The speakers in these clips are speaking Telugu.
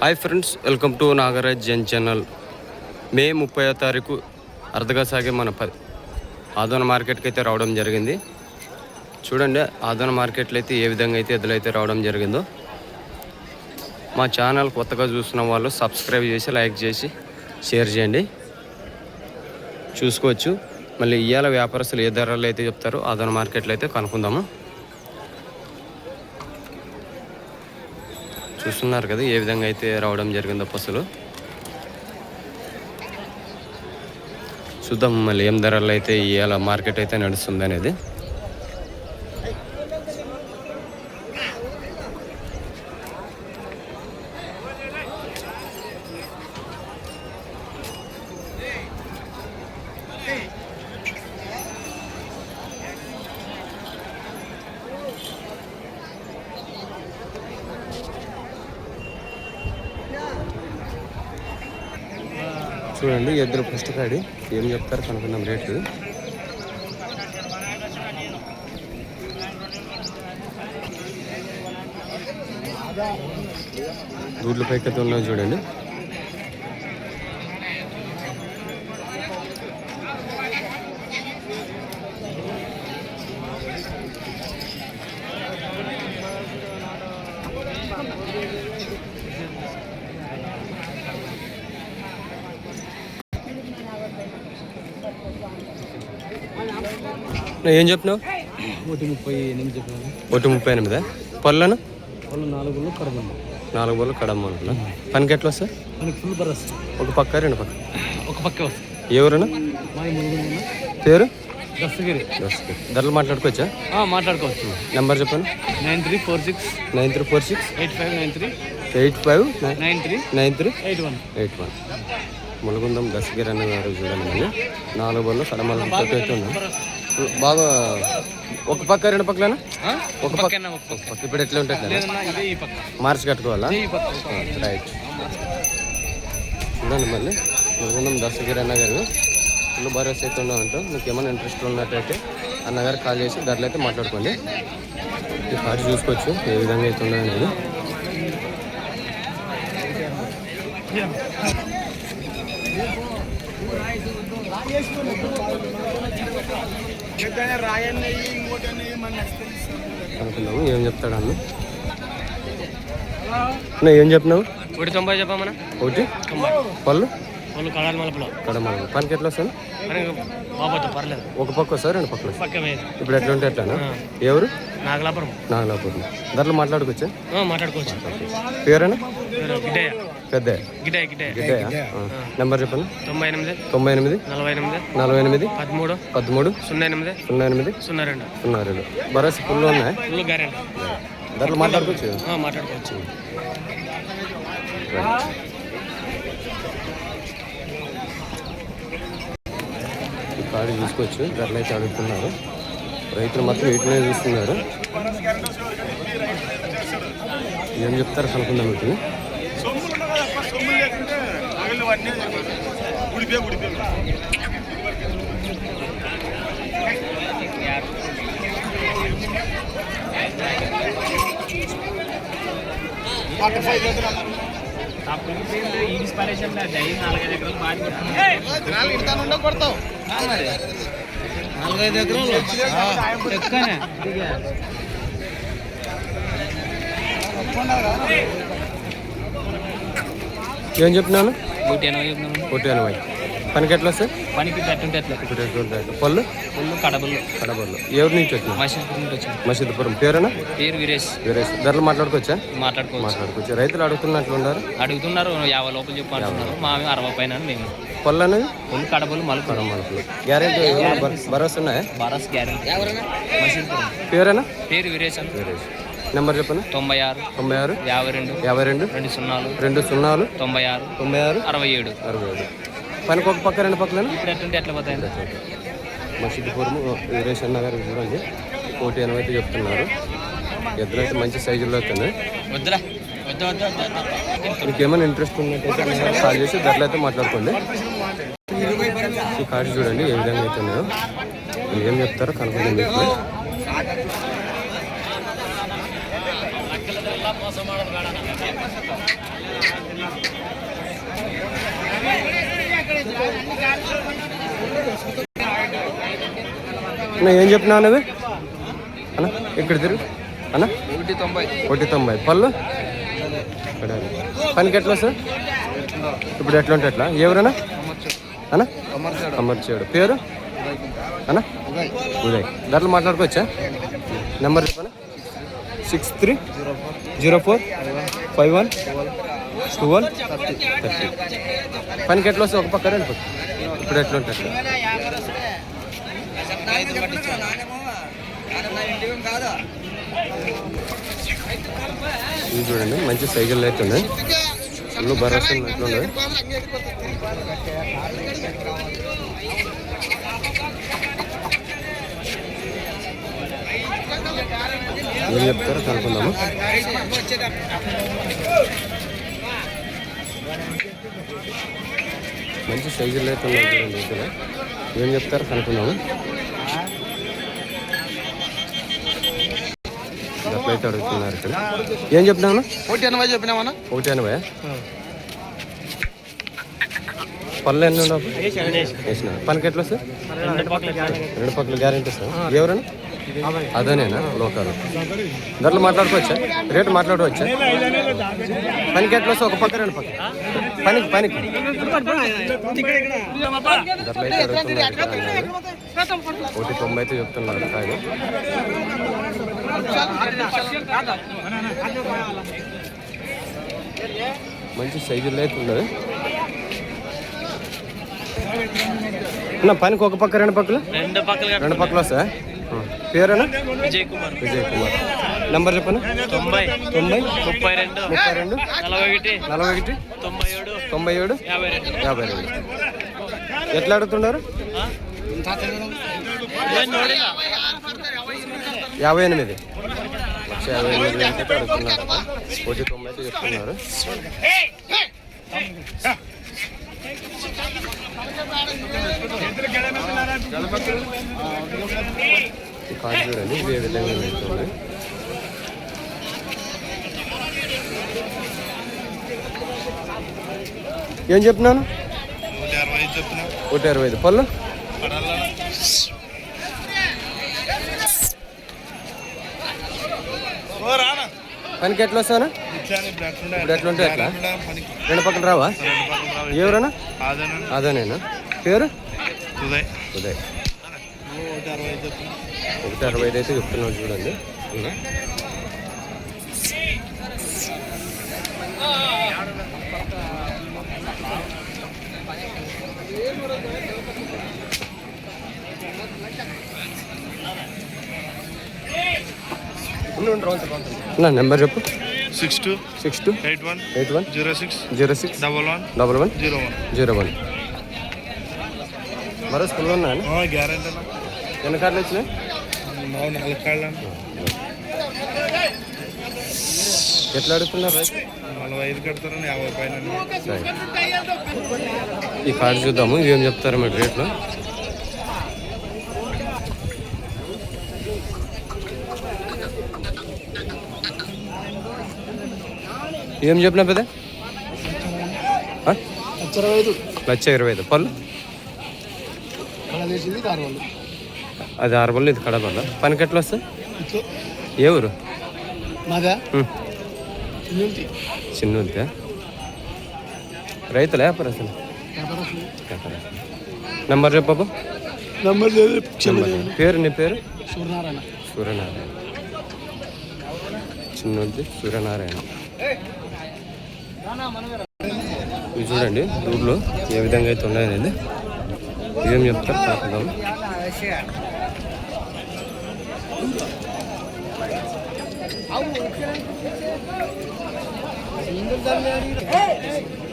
Hi friends, welcome to Nagaraj Jan channel. May 30వ తారీఖు అర్ధగా సాగే మన ఆదోన మార్కెట్కి అయితే రావడం జరిగింది. చూడండి ఆదోన మార్కెట్లో అయితే ఏ విధంగా అయితే ఎద్దులైతే రావడం జరిగిందో. మా ఛానల్ కొత్తగా చూస్తున్న వాళ్ళు సబ్స్క్రైబ్ చేసి లైక్ చేసి షేర్ చేయండి. చూసుకోవచ్చు. మళ్ళీ ఇవాళ వ్యాపారస్తులు ఏ ధరలు అయితే చెప్తారో ఆదోన మార్కెట్లో అయితే కనుక్కుందాము. చూస్తున్నారు కదా ఏ విధంగా అయితే రావడం జరిగిందో పశువులు. చూద్దాం మళ్ళీ ఏం ధరలు అయితే ఇవాళ మార్కెట్ అయితే నడుస్తుంది అనేది. చూడండి ఎద్దులు ఫస్ట్ కాడి ఏం చెప్తారు కనుక్కున్నాం రేట్లు. దూడ్ల పైకైతే ఉన్నాయి చూడండి. ఏం చెప్పినావు? 138 చెప్పినాను. 138. పళ్ళను 4 బళ్ళు కడమలు. 4 బళ్ళు కడమ్మ అనుకున్నా. పనికి ఎట్లా వస్తా? Full burst. ఒక పక్క 2 పక్క? ఒక పక్క వస్తుంది. ఎవరునా పేరు? దస్తగిరి. ధరలు మాట్లాడుకోవచ్చా? మాట్లాడుకోవచ్చు. నెంబర్ చెప్పాను. 9346 8593 81. ములగుందం దస్తగిరి అన్న గారు చూడండి. 4 బళ్ళు కడమలు అయితే ఉన్నాం. బాగా ఒక పక్క 2 పక్కలేనా? ఒక పక్క. ఇప్పుడు ఎట్లా ఉంటుంది? మార్చి కట్టుకోవాలా? రైట్. చూడండి మళ్ళీ ములగుందం దస్తగిరి అన్న గారు ఫుల్ భరోసా అయితే ఉన్నామంటాం. మీకు ఏమైనా ఇంట్రెస్ట్ ఉన్నట్టయితే అన్నగారు కాల్ చేసి ధరలు అయితే మాట్లాడుకోండి. ఈ కార్డు చూసుకోవచ్చు ఏ విధంగా అయితే ఉన్నది. అనుకున్నాము ఏం చెప్తాడు అన్న. ఏం చెప్పినావు? 190 చెప్పమన్నా. 1 పళ్ళు కడమల పనికి ఎట్లా వస్తాను? పర్లేదు. ఒక పక్క వస్తారు 2 పక్కలు. ఇప్పుడు ఎట్లా ఉంటే ఎట్లానా? ఎవరు? నాగలాపురం. ధరలు మాట్లాడుకోవచ్చా? మాట్లాడుకోవచ్చు. పేరేనా? పెద్ద గిడ్డయ్య. నెంబర్ చెప్పండి. 98 48 13 08 02. భరోసా ఫుల్ ఉన్నాయి. ధరలు మాట్లాడుకోవచ్చు. ఈ కార్డు చూసుకోవచ్చు. ధరలు అయితే అడుగుతున్నారు. రైతులు మాత్రం వీటినే చూస్తున్నారు. ఏం చెప్తారు కనుక్కుందాం. వీటిని ఏం చెప్పినాను? 180. పనికి ఎట్లా వస్తాయి? పనికి పళ్ళు కడబళ్ళు. ఎవరి నుంచి వచ్చింది? మసీదుపురం. పేరేనా? పేరు వీరేష్. ధరలు మాట్లాడుకోవచ్చా? మాట్లాడుకోవచ్చు. రైతులు అడుగుతున్నట్లు అడుగుతున్నారు 50 లోపల చెప్పారు. మా 60 పైన మేము. పళ్ళు అనేది కడబలు మలుపులు. గ్యారెంటీ భరోసా ఉన్నాయా? భరోసా గ్యారెంటీ. మసీదుపురం. పేరేనా? పేరు వీరేష్. నెంబర్ చెప్పండి. 96 52 20 96 67. పనికి ఒక పక్క 2 పక్కలేనా? ఇప్పుడు ఎట్లా పోతాయి? మసీదుపురం వీరేష్ అన్న గారు చూడండి. 180 అయితే చెప్తున్నారు. ఎద్దులు అయితే మంచి సైజుల్లో అవుతున్నాయి. మీకు ఏమైనా ఇంట్రెస్ట్ ఉన్నట్టయితే కాల్ చేసి ధరలు అయితే మాట్లాడుకోండి. ఈ కార్డు చూడండి ఏ విధంగా అయితే ఉన్నాయో. ఏం చెప్తారో కనుక్కుందాం. మీకు అన్న ఏం చెప్పినావు అన్నవి అన్న ఇక్కడ తిరుగు అన్న 190 పళ్ళు పనికి ఎట్లా సార్ ఇప్పుడు ఎట్లా ఉంటే ఎట్లా ఎవరన్నా అన్న అమర్చాడు పేరు అన్న ఉదయ్ దాంట్లో మాట్లాడుకోవచ్చా నెంబర్ చెప్పనా 6304512130 పనికి ఎట్లా వస్తే ఒక పక్క రండి ఇప్పుడు ఎట్లా ఉంటే ఎట్లా ఇది చూడండి మంచి సైకిల్ అయితే ఉన్నాయి ఫుల్ భరోసా ఎట్లుండదు ఏం చెప్తారో కనుక్కుందాము మంచి సైజులు అయితే ఉన్నాయి చూడండి ఇక్కడ ఏం చెప్తారో కనుక్కుందాము అట్లయితే అడుగుతున్నారు ఇక్కడ ఏం చెప్తున్నాను 180 చెప్పినామన్నా 180 పళ్ళు ఎన్ని ఉండవు వేసిన పనికి ఎట్లా సార్ 2 పక్కల గ్యారెంటీ సార్ ఎవరన్నా అదేనేనా లోకల్ దాంట్లో మాట్లాడుకోవచ్చా రేటు మాట్లాడుకోవచ్చా పనికి ఎట్లా వస్తే ఒక పక్క 2 పక్క పనికి దాంట్లో అయితే అడుగుతున్నారు 190 అయితే చెప్తున్నారు కాదు మంచి సైజుల్లో అయితే ఉండదు అన్న పనికి ఒక పక్క 2 పక్కలు 2 పక్కలు వస్తా పేరేనా విజయ్ కుమార్ నంబర్ చెప్పనా 90 32 41 97 52 ఎట్లా అడుగుతున్నారు 58 58 అయితే అడుగుతున్నారు 190 అయితే చెప్తున్నారు కార్డు చూడండి ఇదే విధంగా ఉంటుంది ఏం చెప్తున్నాను 165 పళ్ళు పనికి ఎట్లా వస్తానా ఇప్పుడు ఎట్లా ఉంటే ఎట్లా 2 పక్కన రావా ఎవరన్నా అదేనేనా పేరు ఉదయ్ 160 అయితే చెప్తున్నాడు చూడండి నా నెంబర్ చెప్పు 62 81 06 11 01 మరో స్కూల్లో ఉన్నా గ్యారెంటీ ఎన్ని కార్డులు వచ్చినాయి 4 కార్డులు ఎట్లా అడుగుతున్నారు 45 కడతారని 50 పైన ఈ కార్డు చూద్దాము ఇవేం చెప్తారు మీరు రేట్లో ఏం చెప్పినా పెద్ద 1,25,000 పళ్ళు అది 6 పళ్ళు ఇది కడపల్ల పనికి ఎట్లా వస్తాయి ఏ ఊరు చిన్న రైతులే వ్యాపారస్తులు నెంబర్ చెప్పు పేరు నీ పేరు సూర్యనారాయణ చిన్నది సూర్యనారాయణ ఇవి చూడండి దూర్లో ఏ విధంగా అయితే ఉన్నాయనేది ఏం చెప్తారు కాకుందాం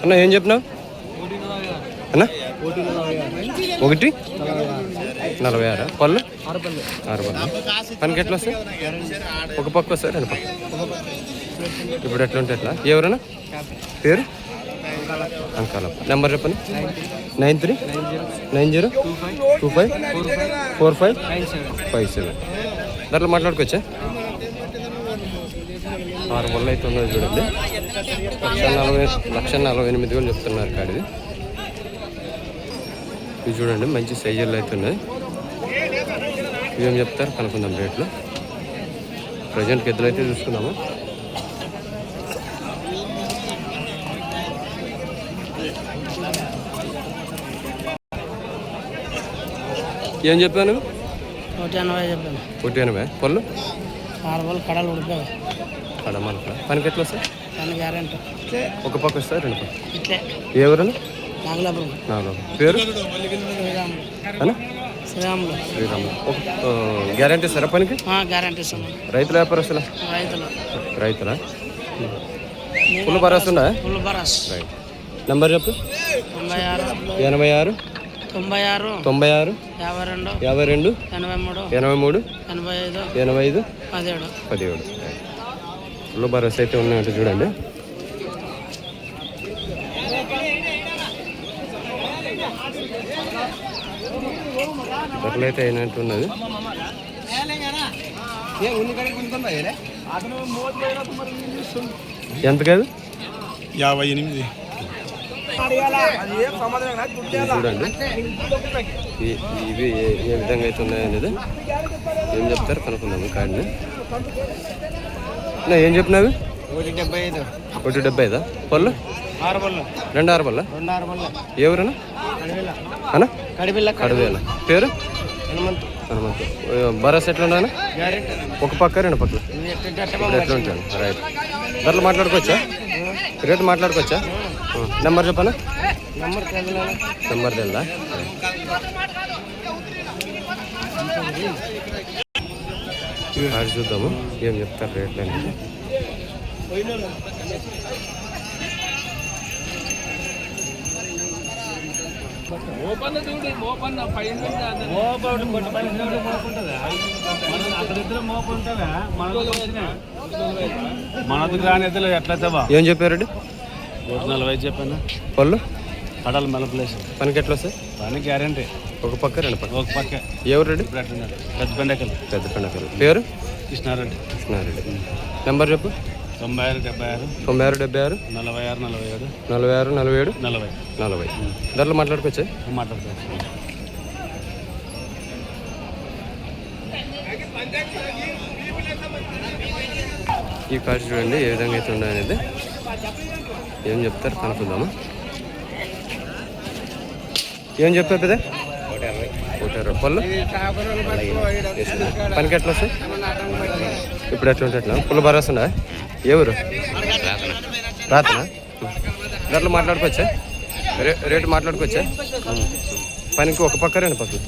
అన్న ఏం చెప్పినావు అన్న 1,46 పళ్ళు 6 పళ్ళు పనికి ఎట్లా వస్తాయి ఒక పక్క వస్తాయి 2 పక్క ఇప్పుడు ఎట్లా ఉంటే ఎట్లా ఎవరన్నా పేరు అంకాలప్ప నెంబర్ చెప్పండి 9390254557 దాంట్లో మాట్లాడుకోవచ్చా 6 పళ్ళు అయితే ఉన్నది చూడండి 1,48,000 చెప్తున్నారు కాడిది ఇది చూడండి మంచి సైజుల్లో అయితే ఉన్నాయి ఏం చెప్తారు కనుక్కుందాం రేట్లు. ప్రజెంట్కి ఎద్దులు అయితే చూసుకుందాము. ఏం చెప్పాను? 180 చెప్పాను. 180 పళ్ళు 6 పళ్ళు కడలు ఉడిపోయి కడమనుక పనికి ఎట్లా వస్తాయి? పని గ్యారెంటీ ఒక పక్క వస్తాయి, రెండు పక్క ఇట్లే. ఎవరన్నా నాగలాపురం నాలుగు పేరు శ్రీరాములు. అన్నా శ్రీరాములు శ్రీరాములు. ఒక గ్యారంటీ ఇస్తారా పనికి? గ్యారెంటీ ఇస్తాను. రైతుల వ్యాపారస్తులా? రైతులా? ఫుల్ భరోసా ఫుల్ బరాస్. రైట్. నెంబర్ చెప్పు. 96 86 96 96 52 52 83 83 85 85 17. 17. ఫుల్ భరోసా అయితే ఉన్నాయంటే చూడండి. ధరలు అయితే అయినట్టు ఉన్నది. ఎంత కాదు? 58. చూడండి ఇవి ఏ విధంగా అయితే ఉన్నాయనేది ఏం చెప్తారు కనుక్కుందాము. కాడిని ఏం చెప్పినవి? 175 175 పళ్ళు 6 పళ్ళు 2 6 పళ్ళ? 2 6 పళ్ళు. ఎవరన్నా అన్నా? కడిపిల్ల కడివేల. పేరు హనుమంతు. హనుమంతు. భరోసా ఎట్లా ఉండాలి? గ్యారెంటీ ఒక పక్క రెండు పక్కల ఎట్లా ఉంటాను? రైట్. ధరలు మాట్లాడుకోవచ్చా? రేటు మాట్లాడుకోవచ్చా? నెంబర్ చెప్పనా? నెంబర్ తెలుదా? అది చూద్దాము ఏం చెప్తారు రేట్లు అనేది. మనకు రాని ఎద్దులు ఎట్లా ఏం చెప్పారండి? 140 చెప్పాను. పళ్ళు కడలు మెలపలేసి పనికి ఎట్లా వస్తాయి? పని గ్యారెంటీ. ఒక పక్క రెండు పక్క. ఒక పక్క. ఎవరు రెడ్డి? పెద్ద బెండకలు. పెద్ద పండగలు. పేరు కృష్ణారెడ్డి. కృష్ణారెడ్డి. నెంబర్ చెప్పు. 96 76 96 76 46 47 46 47 40 40. ధరలు మాట్లాడుకోవచ్చా? మాట్లాడుకోవచ్చు. ఈ కార్డు చూడండి ఏ విధంగా అయితే ఉండనేది ఏం చెప్తారు కనుక్కుందాము. ఏం చెప్పారు పెద్ద? 120 పళ్ళు పనికి ఎట్లా వస్తాయి? ఇప్పుడు ఎట్లా ఉంటే ఎట్లా? ఫుల్ భరోసా ఉందా? ఎవరు రాతనా? ధరలు మాట్లాడుకోవచ్చా? రేటు మాట్లాడుకోవచ్చా? పనికి ఒక పక్క రెండు పక్కలు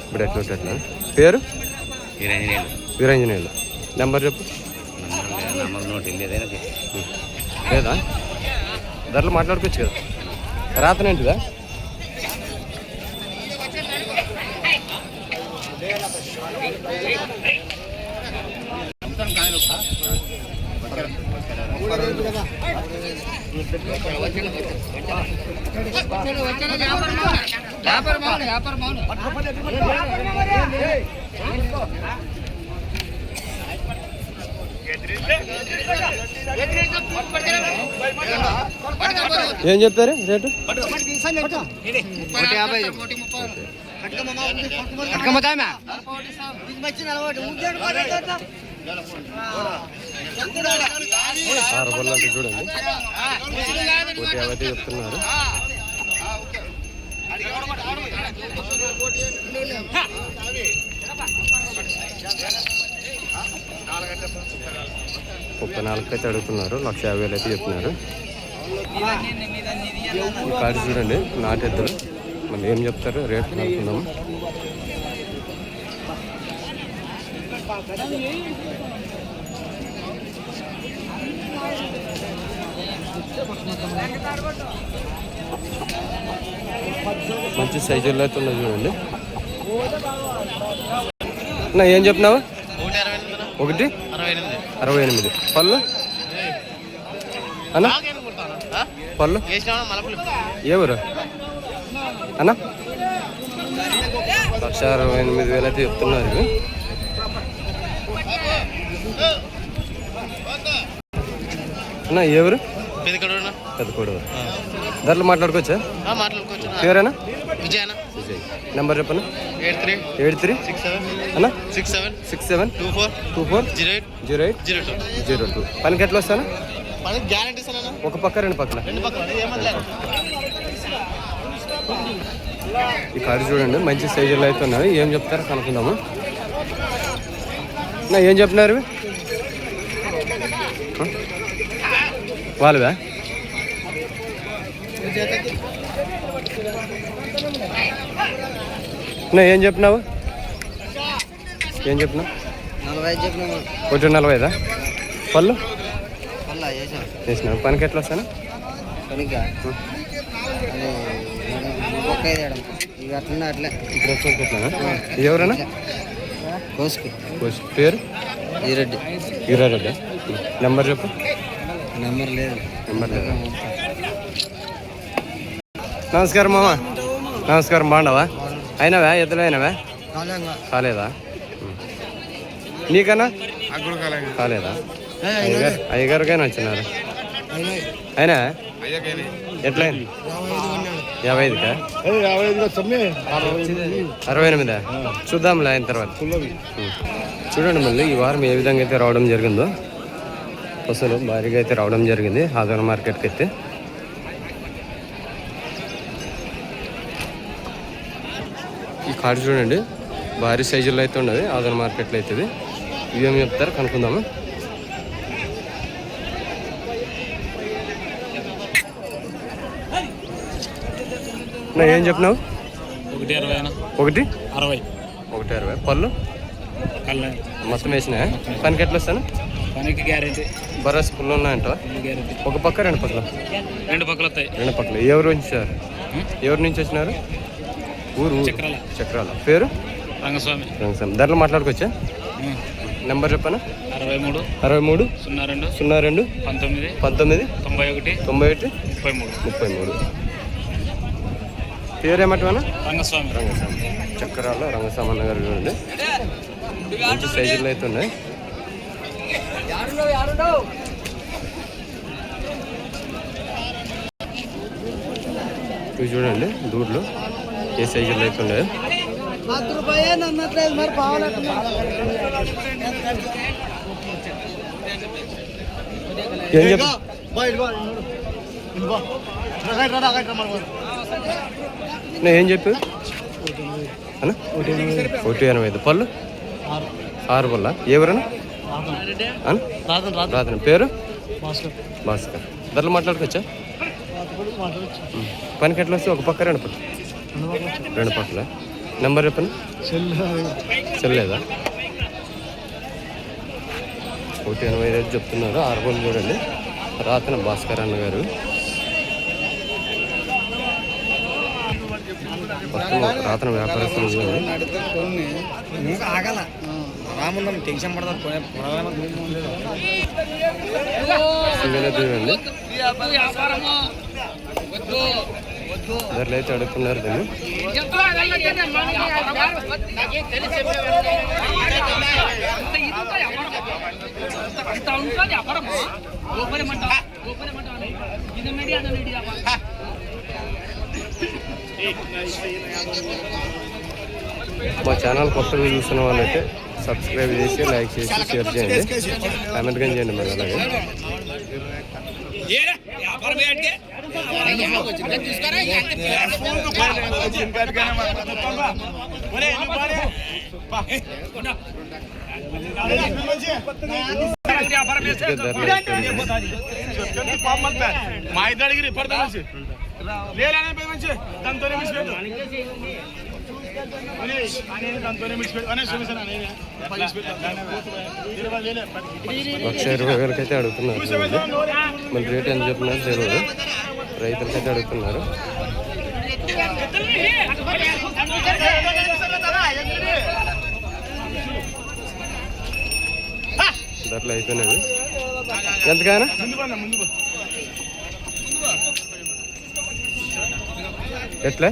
ఇప్పుడు ఎట్లా ఉంటే ఎట్లా? పేరు వీరంజనేయులు. నెంబర్ చెప్పు. లేదా? ధరలు మాట్లాడుకోవచ్చు కదా? రాతనేంటిదా? ఏం చెప్తారు రేటు? 6 పళ్ళు అంటే చూడండి 150 చెప్తున్నారు. ముప్పై 4 అయితే అడుగుతున్నారు. 1,50,000 అయితే చెప్తున్నారు. ఈ కార్డు చూడండి నాటెద్దులు. మళ్ళీ ఏం చెప్తారు రేట్ అనుకుందాము. మంచి సైజుల్లో అయితే ఉన్నాయి చూడండి. నా ఏం చెప్పినావు? 168 పళ్ళు అన్న? పళ్ళు ఎవరు అన్న? 168,000 అయితే చెప్తున్నారు. అన్న ఎవరు? పెద్దకోడు. ధరలు మాట్లాడుకోవచ్చా? పేరేనా? విజయన విజయ్. నెంబర్ చెప్పనా? 83 అన్న 67 67 24 08 02. పనికి ఎట్లా వస్తాను? గ్యారంటీ సార్ ఒక పక్క రెండు పక్కల. ఈ కారు చూడండి మంచి సైజుల్లో అయితే ఉన్నాయి. ఏం చెప్తారో కనుక్కుందాము. ఏం చెప్తున్నారు వాళ్ళవా? ఏం చెప్పినావు? ఏం చెప్పినావు? 45 చెప్పినా. 140 పళ్ళు వేసినావు. పనికి ఎట్లా వస్తాను? పనికి ఇక అట్లా అట్లే ఇక్కడ వచ్చి ఎవరైనా కోసుకి పేరు ఈరెడ్డి. ఈరారెడ్డి. నెంబర్ చెప్పు. నెంబర్ లేదు. నమస్కారం మామ. నమస్కారం. బాగున్నావా? అయినావా? ఎద్దులు అయినావా? కాలేదా? నీకన్నా కాలేదా? అయ్యగారికైనా వచ్చినారు. అయినా ఎట్లా? 55కా? 68. చూద్దాంలే అయిన తర్వాత. చూడండి మళ్ళీ ఈ వారం ఏ విధంగా అయితే రావడం జరిగిందో. అసలు భారీగా అయితే రావడం జరిగింది ఆదోన మార్కెట్కి అయితే. ఈ కార్డు చూడండి భారీ సైజుల్లో అయితే ఉన్నది ఆదోన మార్కెట్లో అవుతుంది. ఇవేమి చెప్తారు కనుక్కుందాము. ఏం చెప్పినావు? 160 పళ్ళు మొత్తం వేసినా? పనికి ఎట్లా వస్తాను? పనికి గ్యారెంటీ. బరాస్ పుల్లు ఉన్నాయంట. ఒక పక్క రెండు పక్కల? రెండు పక్కల వస్తాయి. రెండు పక్కల. ఎవరు వచ్చారు? ఎవరి నుంచి వచ్చినారు? ఊరు చక్రాల. పేరు రంగస్వామి. ధరలు మాట్లాడుకోవచ్చా? నెంబర్ చెప్పనా? 63 63 02 02 19 19 91 91 33. పేరు ఏమంటావా? రంగస్వామి. చక్రాల రంగస్వామి అన్న గారు చూడండి మంచి సైజుల్లో అయితే ఉన్నాయి. ఇవి చూడండి దూడ్లు ఏ సైజుల్లో అయితే ఉన్నాయి. ఏం చెప్ప ఏం చెప్పు? 180 పళ్ళు 6 పళ్ళ. ఎవరన్నా? రాత్రి. పేరు భాస్కర్. ధరలు మాట్లాడుకోవచ్చా? పనికి ఎట్లా వస్తే ఒక పక్క రెండు పక్కల. నెంబర్ చెప్పండి. చెల్లేదా? 185 చెప్తున్నారు. 6 పళ్ళు చూడండి. రాత్రి భాస్కర్ అన్న గారు. రాత్రి వ్యాపారస్తులు చూడండి. ధరలు అయితే అడుగుతున్నారు దీన్ని. మా ఛానల్ కొత్తగా చూస్తున్న వాళ్ళైతే సబ్స్క్రైబ్ చేసి లైక్ చేసి షేర్ చేయండి. కామెంట్ కానీ చేయండి మరి. అలాగే లక్ష 20,000 అయితే అడుగుతున్నారు. మళ్ళీ రేట్ ఎంత చెప్తున్నారు తెలియదు. రైతులకైతే అడుగుతున్నారు. ధరలు అయిపోయినవి. ఎంతకైనా ఎట్లా?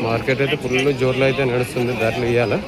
మార్కెట్ అయితే ఫుల్ జోర్లో అయితే నడుస్తుంది, ధరలు ఇవ్వాలి.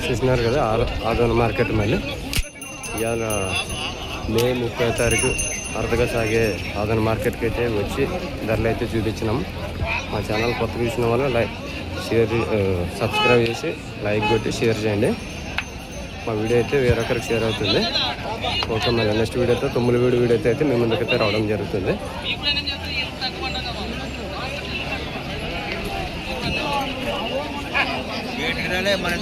చూసినారు కదా ఆదోని మార్కెట్ మళ్ళీ ఇవాళ మే 30వ తారీఖు అరుదుగా సాగే ఆదోని మార్కెట్కి అయితే వచ్చి ధరలు అయితే చూపించినాము. మా ఛానల్ కొత్త చూసిన వాళ్ళు సబ్స్క్రైబ్ చేసి లైక్ కొట్టి షేర్ చేయండి. మా వీడియో అయితే వేరొకరికి షేర్ అవుతుంది. ఓకే, మరి నెక్స్ట్ వీడియోతో 9 వీడియో అయితే మీ ముందుకైతే రావడం జరుగుతుంది. మన